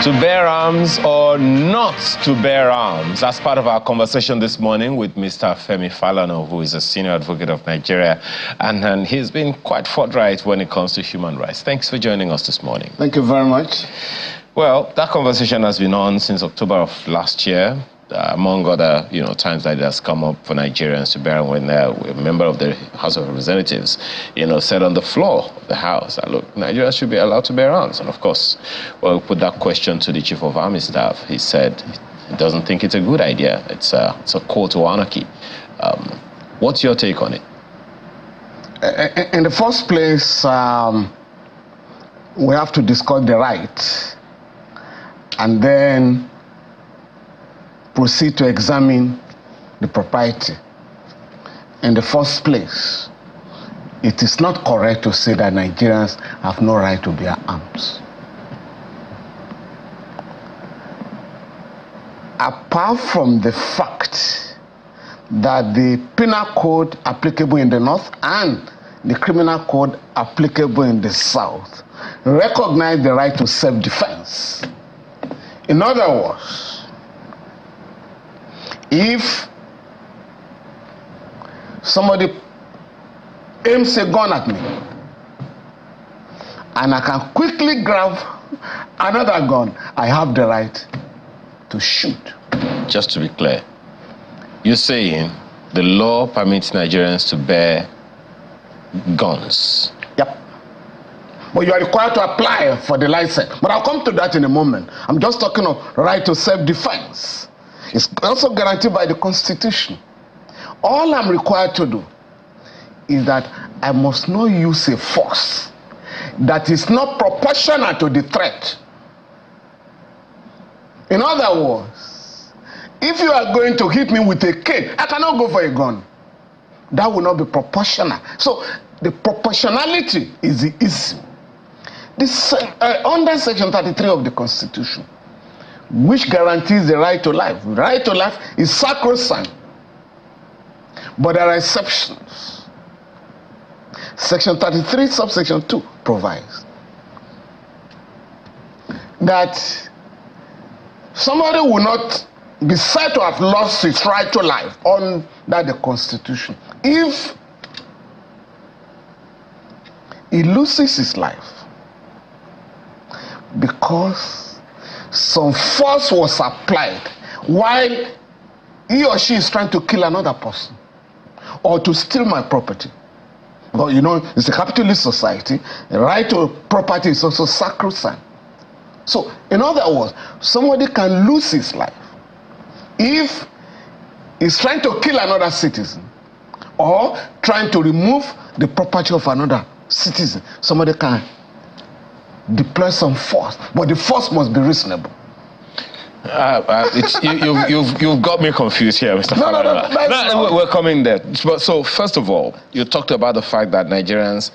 To bear arms or not to bear arms? That's part of our conversation this morning with Mr. Falana, who is a senior advocate of Nigeria, and he's been quite forthright when it comes to human rights. Thanks for joining us this morning. Thank you very much. Well, that conversation has been on since October of last year. Among other, times that it has come up for Nigerians to bear when a member of the House of Representatives, said on the floor of the House that, look, Nigerians should be allowed to bear arms. And of course, when we put that question to the Chief of Army Staff, he said he doesn't think it's a good idea. It's a call to anarchy. What's your take on it? In the first place, we have to discuss the right and then proceed to examine the propriety. In the first place, it is not correct to say that Nigerians have no right to bear arms. Apart from the fact that the penal code applicable in the north and the criminal code applicable in the south recognize the right to self-defense. In other words, if somebody aims a gun at me and I can quickly grab another gun, I have the right to shoot. Just to be clear, you're saying the law permits Nigerians to bear guns? Yep. But you are required to apply for the license. But I'll come to that in a moment. I'm just talking of right to self-defense. It's also guaranteed by the Constitution. All I'm required to do is that I must not use a force that is not proportional to the threat. In other words, if you are going to hit me with a cane, I cannot go for a gun. That will not be proportional. So the proportionality is the issue. Under Section 33 of the Constitution, which guarantees the right to life. The right to life is sacrosanct. But there are exceptions. Section 33, subsection 2 provides that somebody will not be said to have lost his right to life under the Constitution if he loses his life because some force was applied while he or she is trying to kill another person or to steal my property. But it's a capitalist society. The right to property is also sacrosanct. So, in other words, somebody can lose his life if he's trying to kill another citizen or trying to remove the property of another citizen. Somebody can deploy some force, but the force must be reasonable. You've got me confused here, Mr. Falana. No, we're coming there. So first of all, you talked about the fact that Nigerians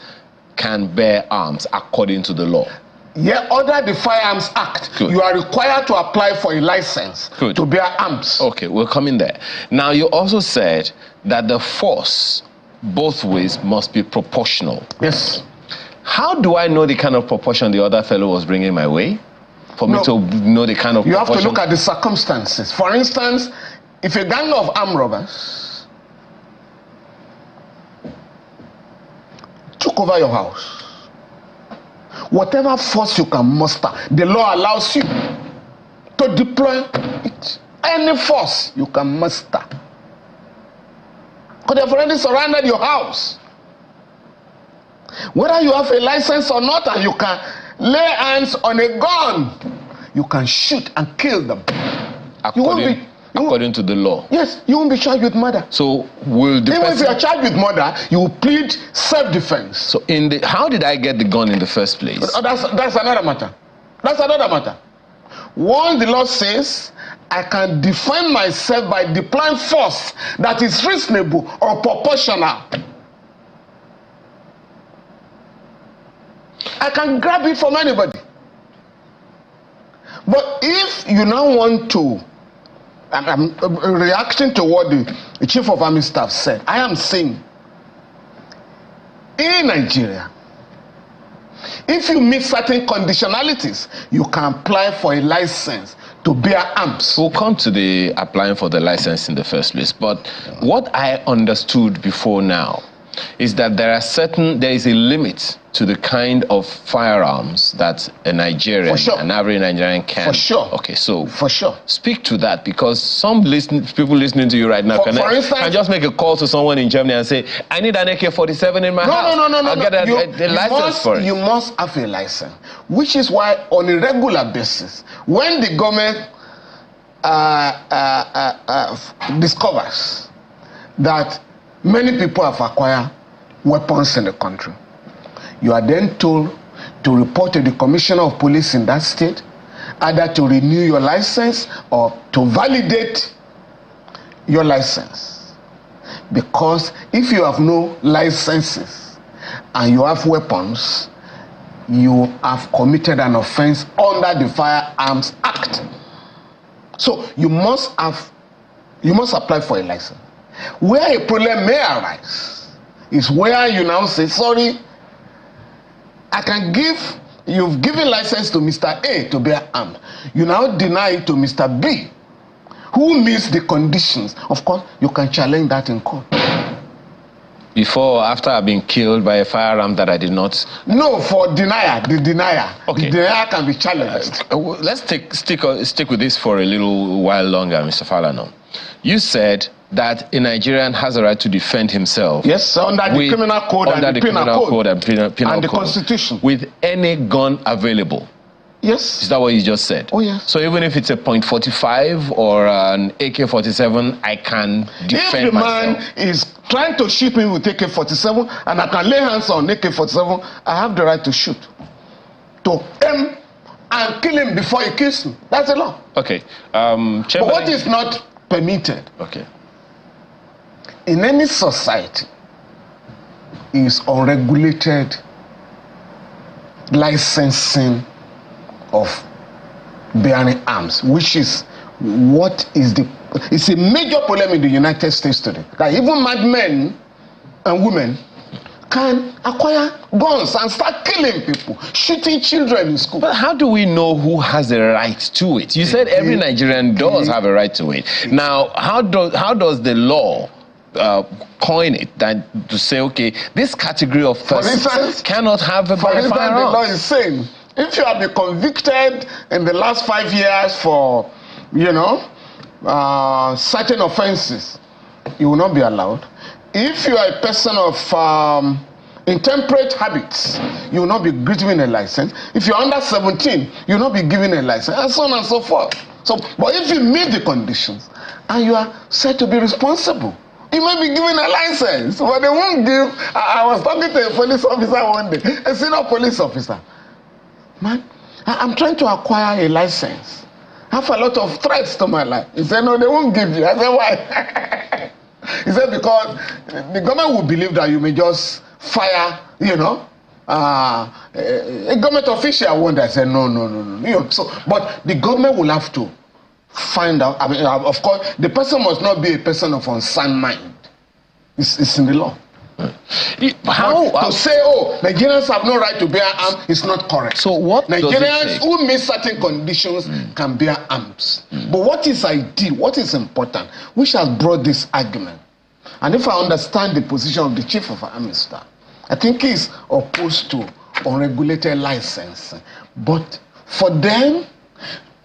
can bear arms according to the law. Yeah, under the Firearms Act, good. You are required to apply for a license to bear arms. Okay, we're coming there. Now, you also said that the force both ways must be proportional. Yes. How do I know the kind of proportion the other fellow was bringing my way? For me to know the kind of proportion? You have to look at the circumstances. For instance, if a gang of armed robbers took over your house, whatever force you can muster, the law allows you to deploy it. Any force you can muster. Because they've already surrounded your house. Whether you have a license or not, and you can lay hands on a gun, you can shoot and kill them. According to the law. Yes, you won't be charged with murder. So will the even if you are charged with murder, you will plead self-defense. So how did I get the gun in the first place? That's another matter. That's another matter. Once the law says I can defend myself by deploying force that is reasonable or proportional, I can grab it from anybody. But if you now want to, I'm reacting to what the Chief of Army Staff said, I am saying, in Nigeria, If you meet certain conditionalities, you can apply for a license to bear arms. We'll come to the applying for the license in the first place. But what I understood before now is that there is a limit to the kind of firearms that a Nigerian, an average Nigerian can. For sure. Okay, so for sure, speak to that, because some people listening to you right now can just make a call to someone in Germany and say, I need an AK-47 in my house. No. I'll get a license for it. You must have a license, which is why on a regular basis, when the government discovers that many people have acquired weapons in the country, you are then told to report to the commissioner of police in that state, either to renew your license or to validate your license. Because if you have no licenses and you have weapons, you have committed an offense under the Firearms Act. So you must apply for a license. Where a problem may arise is where you now say, sorry, you've given license to Mr. A to bear arms. You now deny it to Mr. B, who meets the conditions. Of course, you can challenge that in court. Before or after I've been killed by a firearm that I did not? No, for denier, the denier. Okay. The denier can be challenged. Let's stick with this for a little while longer, Mr. Falana. You said that a Nigerian has a right to defend himself. Yes, under the criminal code and the penal code and the constitution. With any gun available. Yes. Is that what you just said? Oh, yes. So even if it's a .45 or an AK-47, I can defend myself? If the man is trying to shoot me with AK-47 and I can lay hands on AK-47, I have the right to shoot. To aim and kill him before he kills me. That's the law. Okay. But what is not permitted, okay, in any society is unregulated licensing of bearing arms, which is it's a major problem in the United States today. That even madmen and women can acquire guns and start killing people, shooting children in school. But how do we know who has a right to it? You said every Nigerian does have a right to it. Now, how does the law coin it to say, okay, this category of persons cannot have a firearm? For instance, the law is saying, if you have been convicted in the last 5 years for, certain offenses, you will not be allowed. If you are a person of intemperate habits, you will not be given a license. If you're under 17, you will not be given a license, and so on and so forth. But if you meet the conditions and you are said to be responsible, you may be given a license, but they won't give. I was talking to a police officer one day, a senior police officer. Man, I'm trying to acquire a license. I have a lot of threats to my life. He said, no, they won't give you. I said, why? He said, because the government will believe that you may just fire, a government official one day. I said, no. But the government will have to find out. I mean, of course, the person must not be a person of unsound mind. It's in the law. To say, Nigerians have no right to bear arms is not correct. So what Nigerians who meet certain conditions can bear arms. But what is ideal, what is important, which has brought this argument? And if I understand the position of the Chief of Army Staff, I think he's opposed to unregulated license. But for them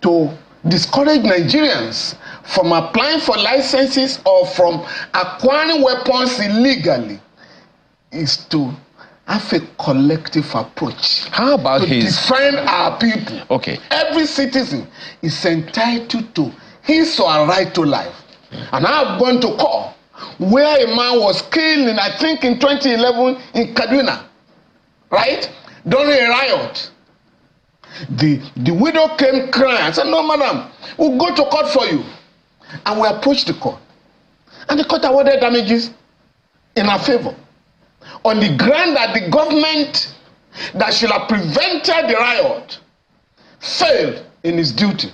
to discourage Nigerians from applying for licenses or from acquiring weapons illegally is to have a collective approach. How about to defend our people? Okay. Every citizen is entitled to his or her right to life. And I have gone to court where a man was killed in 2011 in Kaduna, right? During a riot. The widow came crying. I said, no, madam, we'll go to court for you. And we approached the court. And the court awarded damages in our favor, on the ground that the government that should have prevented the riot failed in its duty.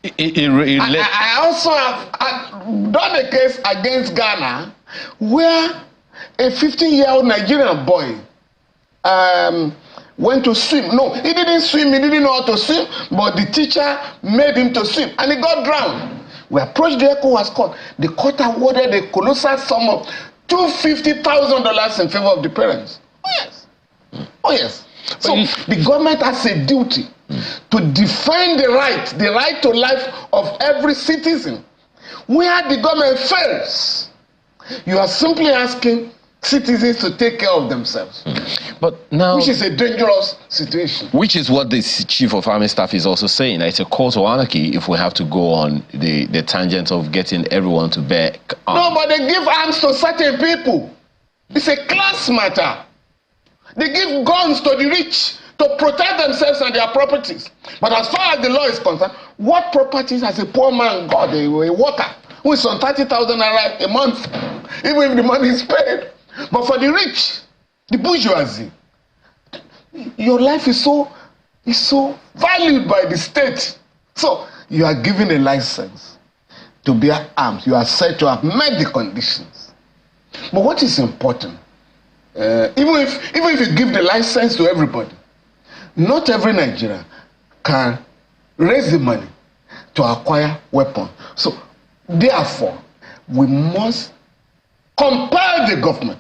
I also have done a case against Ghana where a 15-year-old Nigerian boy went to swim. No, he didn't swim, he didn't know how to swim, but the teacher made him to swim, and he got drowned. We approached the ECOWAS court. The court awarded a colossal sum of $250,000 in favor of the parents. Oh yes. Oh yes. So the government has a duty to defend the right to life of every citizen. Where the government fails, you are simply asking citizens to take care of themselves. But now, which is a dangerous situation. Which is what the Chief of Army Staff is also saying. It's a call to anarchy if we have to go on the tangent of getting everyone to bear arms. No, but they give arms to certain people. It's a class matter. They give guns to the rich to protect themselves and their properties. But as far as the law is concerned, what properties has a poor man got? A worker who is on 30,000 naira a month, even if the money is paid. But for the rich, the bourgeoisie, your life is so valued by the state. So you are given a license to bear arms. You are said to have met the conditions. But what is important, even if you give the license to everybody, not every Nigerian can raise the money to acquire weapons. So therefore, we must compel the government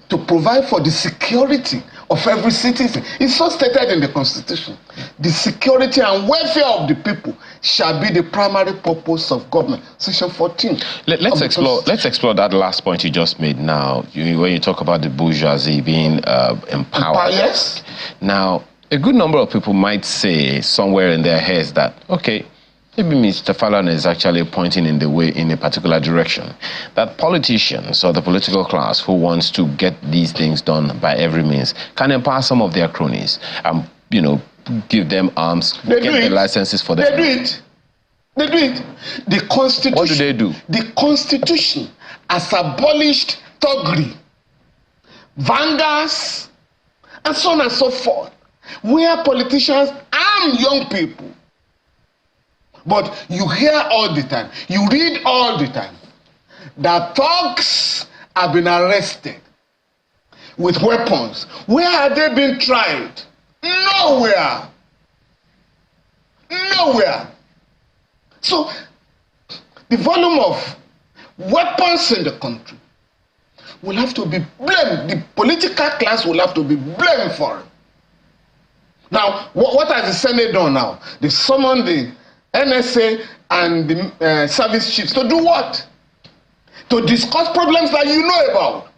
to provide for the security of every citizen. It's so stated in the Constitution. The security and welfare of the people shall be the primary purpose of government. Section 14. Let's explore that last point you just made now, when you talk about the bourgeoisie being empowered. Yes. Now, a good number of people might say somewhere in their heads that, okay, maybe Mr. Falana is actually pointing in the way in a particular direction. That politicians or the political class who wants to get these things done by every means can empower some of their cronies and, give them arms, get the licenses for them. They do it. They do it. The Constitution. What do they do? The Constitution has abolished thuggery, vanguards, and so on and so forth, where politicians arm young people. But you hear all the time, you read all the time, that thugs have been arrested with weapons. Where have they been tried? Nowhere. Nowhere. So, the volume of weapons in the country will have to be blamed. The political class will have to be blamed for it. Now, what has the Senate done now? They summoned the NSA and the service chiefs to do what? To discuss problems that you know about.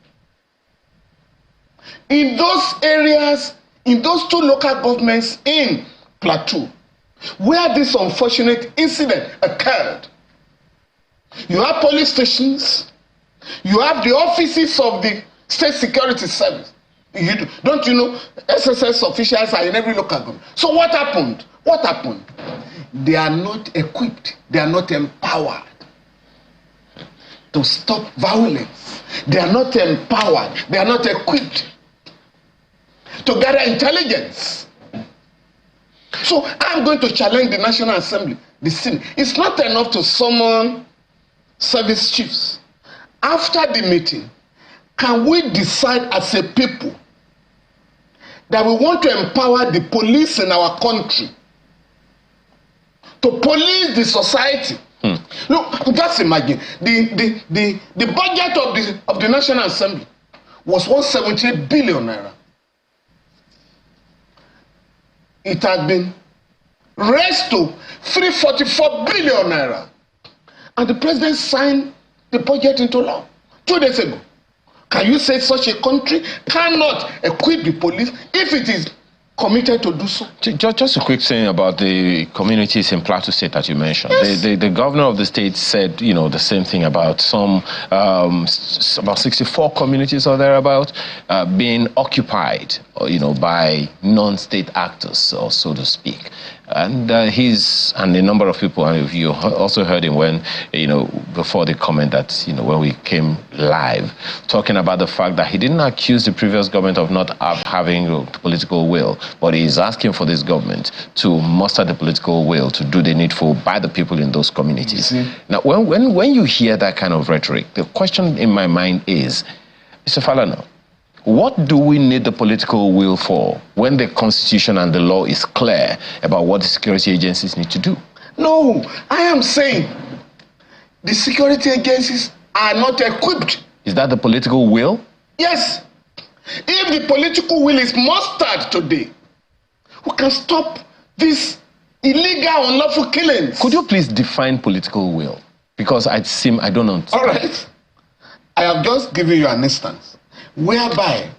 In those areas, in those two local governments in Plateau, where this unfortunate incident occurred, you have police stations, you have the offices of the State Security Service. Don't you know, SSS officials are in every local government. So what happened? What happened? They are not equipped, they are not empowered to stop violence. They are not empowered, they are not equipped to gather intelligence. So I'm going to challenge the National Assembly, the Senate. It's not enough to summon service chiefs. After the meeting, can we decide as a people that we want to empower the police in our country to police the society? Look, just imagine the budget of the National Assembly was 178 billion naira. It had been raised to 344 billion naira, and the president signed the budget into law 2 days ago. Can you say such a country cannot equip the police if it is committed to do so? Just a quick thing about the communities in Plateau State that you mentioned. Yes. The governor of the state said, the same thing about some, about 64 communities or thereabout being occupied, by non-state actors, or so to speak. And and a number of people, and you also heard him when, before the comment that, when we came live, talking about the fact that he didn't accuse the previous government of not having political will, but he's asking for this government to muster the political will to do the needful by the people in those communities. Now, when you hear that kind of rhetoric, the question in my mind is, Mr. Falana, What do we need the political will for when the constitution and the law is clear about what the security agencies need to do? No, I am saying the security agencies are not equipped. Is that the political will? Yes. If the political will is mustered today, we can stop these illegal, unlawful killings. Could you please define political will? Because I don't know. All right. I have just given you an instance whereby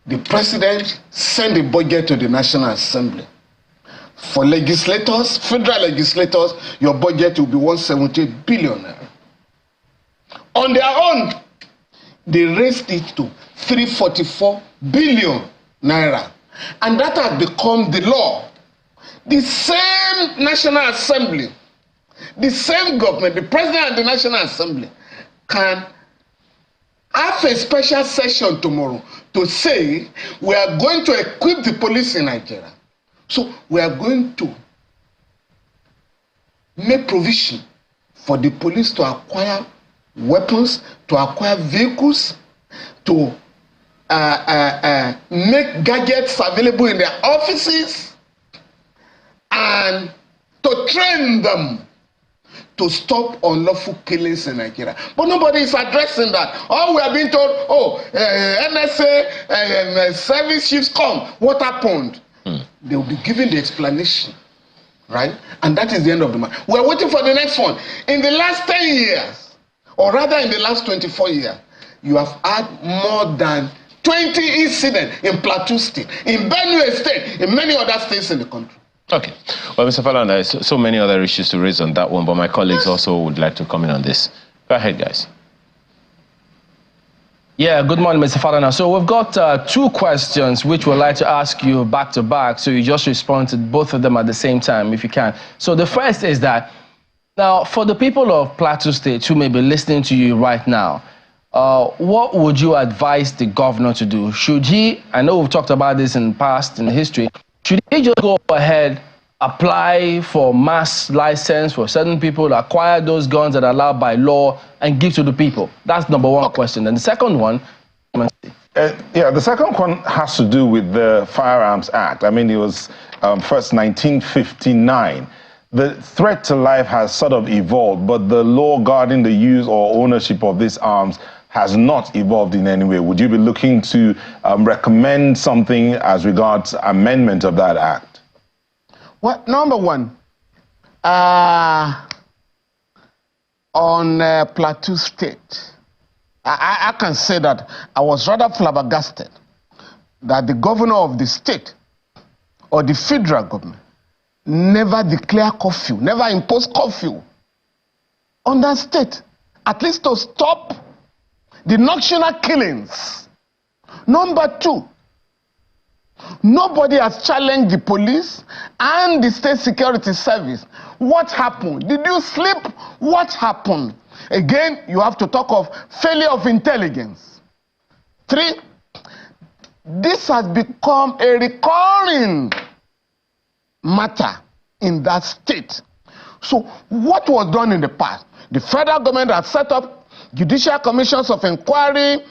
the president sent a budget to the National Assembly. For legislators, federal legislators, your budget will be 170 billion. On their own, they raised it to 344 billion naira. And that has become the law. The same National Assembly, the same government, the president and the National Assembly can have a special session tomorrow to say we are going to equip the police in Nigeria. So we are going to make provision for the police to acquire weapons, to acquire vehicles, to make gadgets available in their offices, and to train them to stop unlawful killings in Nigeria. But nobody is addressing that. All we are being told, NSA service chiefs come. What happened? They will be given the explanation, right? And that is the end of the matter. We are waiting for the next one. In the last 10 years, or rather in the last 24 years, you have had more than 20 incidents in Plateau State, in Benue State, in many other states in the country. Okay. Well, Mr. Falana, there's so many other issues to raise on that one, but my colleagues also would like to comment on this. Go ahead, guys. Yeah, good morning, Mr. Falana. So we've got two questions which we'd like to ask you back to back, so you just respond to both of them at the same time, if you can. So the first is that, now, for the people of Plateau State who may be listening to you right now, what would you advise the governor to do? Should he, I know we've talked about this in the past, in history, should he just go ahead, apply for mass license for certain people to acquire those guns that are allowed by law and give to the people? That's number one question. And the second one... the second one has to do with the Firearms Act. I mean, it was first 1959. The threat to life has sort of evolved, but the law guarding the use or ownership of these arms has not evolved in any way. Would you be looking to recommend something as regards amendment of that act? Well, number one, on Plateau State, I can say that I was rather flabbergasted that the governor of the state or the federal government never declared curfew, never imposed curfew on that state, at least to stop the nocturnal killings. Number two, nobody has challenged the police and the state security service. What happened? Did you sleep? What happened? Again, you have to talk of failure of intelligence. Three, this has become a recurring matter in that state. So what was done in the past? The federal government has set up judicial commissions of inquiry.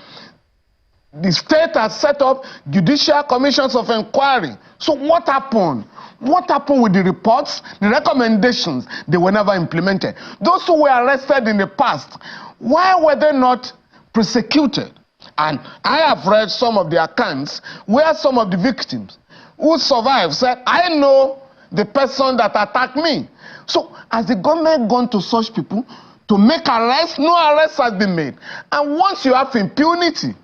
The state has set up judicial commissions of inquiry. So what happened? What happened with the reports, the recommendations? They were never implemented. Those who were arrested in the past, why were they not prosecuted? And I have read some of the accounts where some of the victims who survived said, I know the person that attacked me. So has the government gone to such people to make arrests? No arrests has been made. And once you have impunity,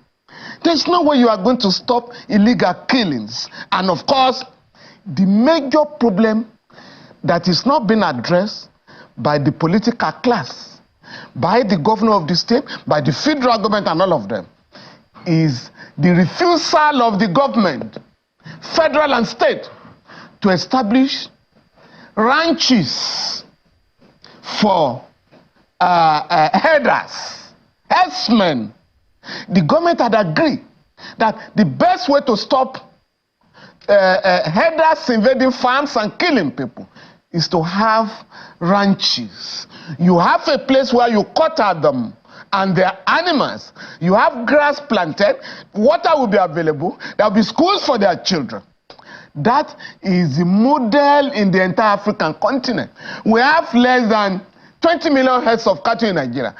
there's no way you are going to stop illegal killings. And of course, the major problem that is not being addressed by the political class, by the governor of the state, by the federal government and all of them, is the refusal of the government, federal and state, to establish ranches for herders, herdsmen. The government had agreed that the best way to stop herders invading farms and killing people is to have ranches. You have a place where you quarter them and their animals. You have grass planted, water will be available, there will be schools for their children. That is the model in the entire African continent. We have less than 20 million heads of cattle in Nigeria.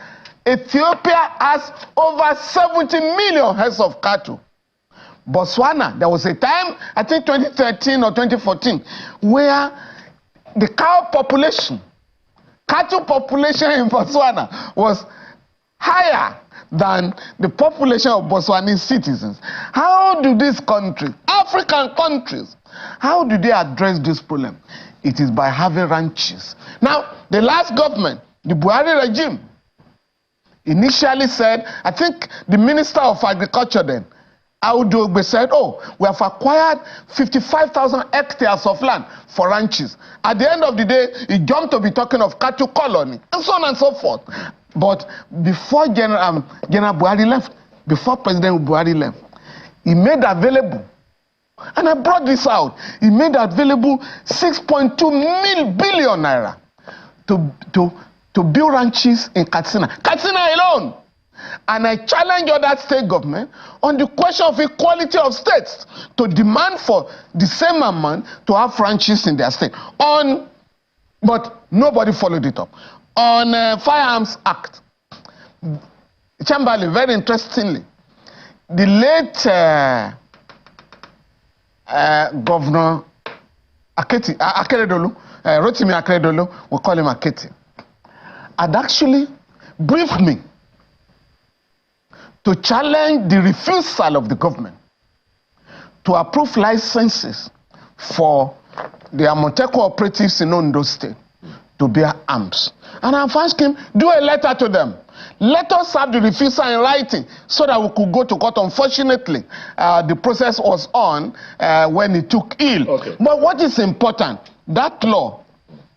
Ethiopia has over 70 million heads of cattle. Botswana, there was a time, I think 2013 or 2014, where the cow population, cattle population in Botswana was higher than the population of Botswanese citizens. How do these countries, African countries, how do they address this problem? It is by having ranches. Now, the last government, the Buhari regime, initially said, I think the Minister of Agriculture then, Audu Ogbe, said, oh, we have acquired 55,000 hectares of land for ranches. At the end of the day, he jumped to be talking of cattle colony, and so on and so forth. But before General Buhari left, before President Buhari left, he made available, and I brought this out, he made available 6.2 billion naira to build ranches in Katsina. Katsina alone. And I challenge other state government on the question of equality of states to demand for the same amount to have ranches in their state. But nobody followed it up. On Firearms Act, Chamberlain, very interestingly, the late Governor Akeredolu, Rotimi Akeredolu, we call him Aketi, had actually briefed me to challenge the refusal of the government to approve licenses for the Amoteco operatives in Ondo State to bear arms. And I've asked him, do a letter to them. Let us have the refusal in writing so that we could go to court. Unfortunately, the process was on when he took ill. Okay. But what is important, that law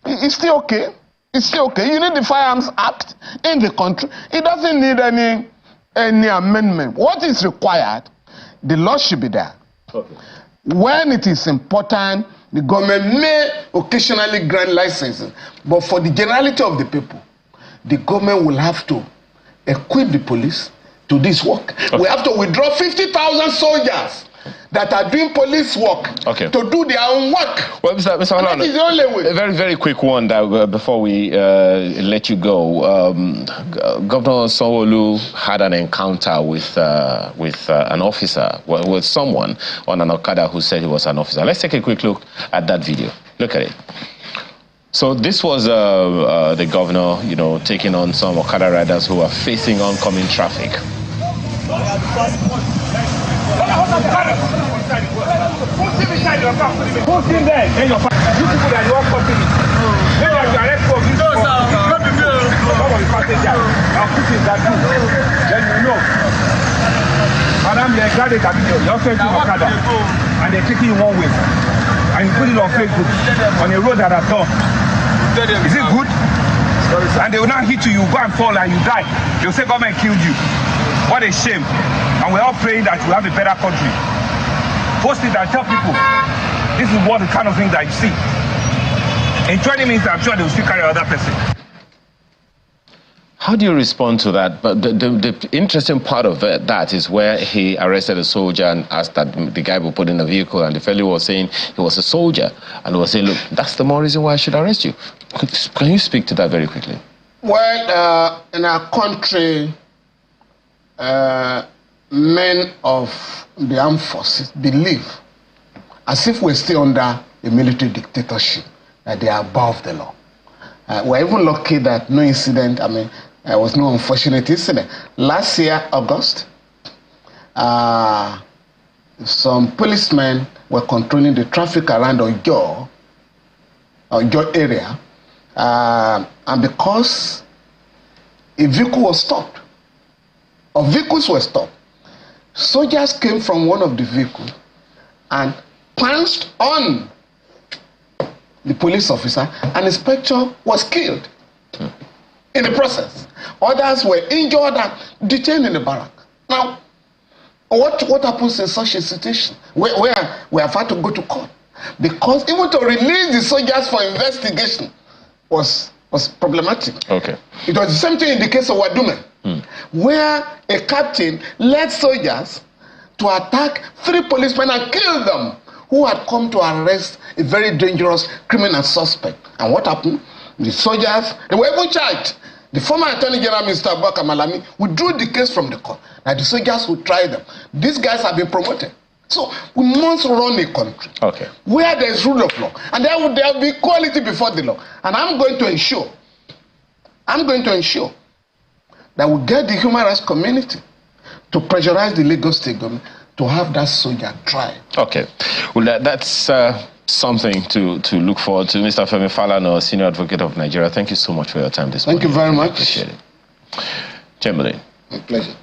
is still okay. It's still okay. You need the Firearms Act in the country. It doesn't need any amendment. What is required, the law should be there. Okay. When it is important, the government may occasionally grant licenses, but for the generality of the people, the government will have to equip the police to this work. Okay. We have to withdraw 50,000 soldiers that are doing police work to do their own work. Well, Mr. Falana, that is the only way. A very, very quick one that, before we let you go. Governor Sanwo-Olu had an encounter with an officer, with someone on an Okada who said he was an officer. Let's take a quick look at that video. Look at it. So this was the governor, you know, taking on some Okada riders who are facing oncoming traffic. Who's in there? You people that you are copying it. When you arrest for this, some of the passengers are pushing that too. Then you know. Madam, they got it, you're facing Okada, and they're taking you one way. And you put it on Facebook, on a road that are done. Is it good? And they will not hit you, you go and fall and you die. They'll say government killed you. What a shame. And we're all praying that you have a better country. Post it and tell people, this is what the kind of thing that you see. In 20 minutes, I'm sure they will still carry another person. How do you respond to that? But the interesting part of that is where he arrested a soldier and asked that the guy would put in a vehicle, and the fellow was saying he was a soldier and was saying, look, that's the more reason why I should arrest you. Can you speak to that very quickly? Well, in our country, men of the armed forces believe, as if we're still under a military dictatorship, that they are above the law. We're even lucky that no incident, there was no unfortunate incident. Last year, August, some policemen were controlling the traffic around Ojo area, and because a vehicle was stopped, or vehicles were stopped, soldiers came from one of the vehicles and pounced on the police officer, and the inspector was killed in the process. Others were injured and detained in the barrack. Now, what happens in such a situation where we have had to go to court? Because even to release the soldiers for investigation was was problematic. Okay. It was the same thing in the case of Wadume, where a captain led soldiers to attack 3 policemen and kill them who had come to arrest a very dangerous criminal suspect. And what happened? The soldiers, they were even charged. The former Attorney General, Mr. Abubakar Malami, withdrew the case from the court. That the soldiers would try them. These guys have been promoted. So we must run a country where there is rule of law. And there will be equality before the law. And I'm going to ensure that we get the human rights community to pressurize the Lagos State government to have that soldier tried. Okay. Well, that's something to look forward to. Mr. Femi Falana, Senior Advocate of Nigeria, thank you so much for your time this morning. Thank you very much. Appreciate it. Chamberlain. My pleasure.